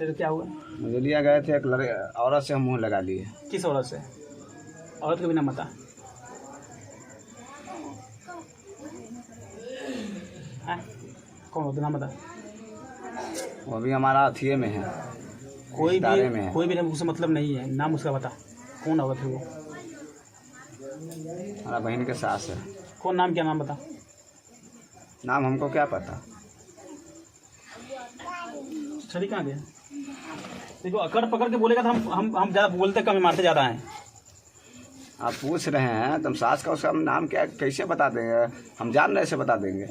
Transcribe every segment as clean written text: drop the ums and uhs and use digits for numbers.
फिर क्या हुआ? मुझे लिया गए थे, एक औरत से हम मुँह लगा लिए। किस औरत से? औरत का भी नाम बता। हाँ, कौन होता नाम बता। वो भी हमारा अथिये में है, कोई इदारे में है। भी नाम उससे मतलब नहीं है, नाम उसका बता। कौन औरत है वो? हमारा बहन के सास है। कौन नाम, क्या नाम बता। नाम हमको क्या पता। छड़ी कहाँ गया? देखो अकड़ पकड़ के बोलेगा तो हम ज़्यादा बोलते कम, मारते ज़्यादा हैं। आप पूछ रहे हैं, तुम सास का उसका नाम क्या कैसे बता देंगे? हम जान रहे से बता देंगे।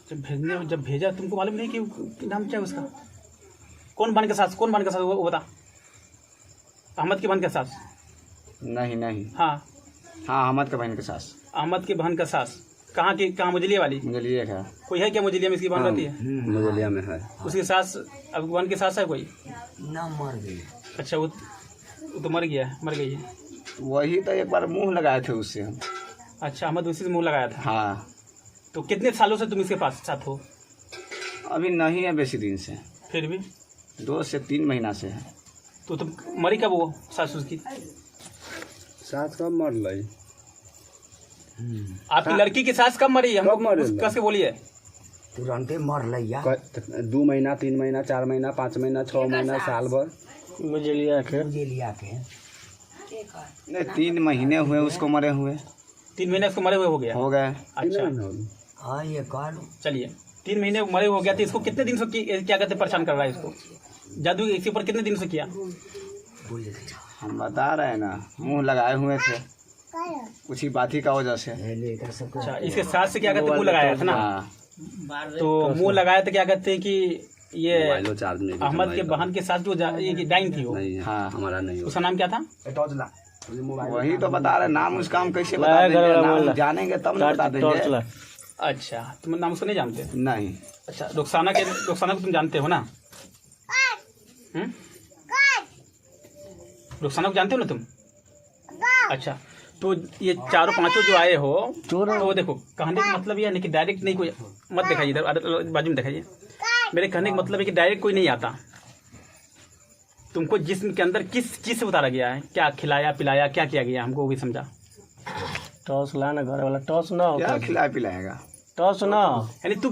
जब भेजा तुमको मालूम नहीं कि नाम क्या है उसका? कौन बहन के सास, कौन बहन के सास वो बता। अहमद की बहन के सास? नहीं। हाँ अहमद के बहन के सास। अहमद की बहन का सास कहाँ की? कहाँ मुजलिया वाली? मुजलिया है। कोई है क्या मुजलिया में इसकी बहन रहती है? मुजलिया में है। उसकी सास अब बहन की सास है कोई? ना मर गई। अच्छा वो तो मर गया है, मर गई है। वही तो एक बार मुँह लगाए थे उससे हम। अच्छा अहमद उसी से मुँह लगाया था। हाँ। तो कितने सालों से तुम इसके पास साथ हो? अभी नहीं है बेसी दिन से, फिर भी 2 से 3 महीना से है। तो तुम मरी कब वो सास उसकी? सास कब मर ली? आपकी लड़की की सास कब मरी? हमको कस के बोलिए। तुरंते मर लिया। 2 महीना, 3 महीना, 4 महीना, 5 महीना, 6 महीना, साल भर। मुझे लिया के नहीं, 3 महीने हुए उसको मरे हुए। 3 महीने उसको मरे हुए हो गया? हो गए। अच्छा हाँ ये कर चलिए 3 महीने मरे हो गया तो इसको कितने दिन से क्या कहते परेशान कर रहा है इसको? जादू इसके ऊपर कितने दिन से किया? हम बता रहे हैं ना, मुंह लगाए हुए थे कुछ ही बात ही का वजह से। अच्छा इसके सास से क्या कहते मुंह लगाया था ना? हाँ। तो मुंह लगाया तो क्या कहते हैं कि ये अहमद के बहन के साथ जो ये डाइन थी वो? हाँ हमारा नहीं। उसका नाम क्या था? वही तो बता रहे, नाम उसका हम कैसे बता देंगे? नाम जानेंगे तब ना बता देंगे। अच्छा तुम नाम उसको नहीं जानते? नहीं। अच्छा रुखसाना को तुम जानते हो ना? रुखसाना को जानते हो ना तुम? अच्छा तो ये चारों पांचों जो आए हो तो देखो कहने का मतलब ये है कि डायरेक्ट नहीं कोई मत दिखाइए, इधर बाजू में दिखाइए। मेरे कहने का मतलब है कि डायरेक्ट कोई नहीं आता। तुमको जिस्म के अंदर किस चीज़ से उतारा गया है, क्या खिलाया पिलाया, क्या किया गया, हमको वो भी समझा। टॉस लाना घर वाला टॉस ना क्या खिलाया पिलाएगा? टॉस ना यानी तू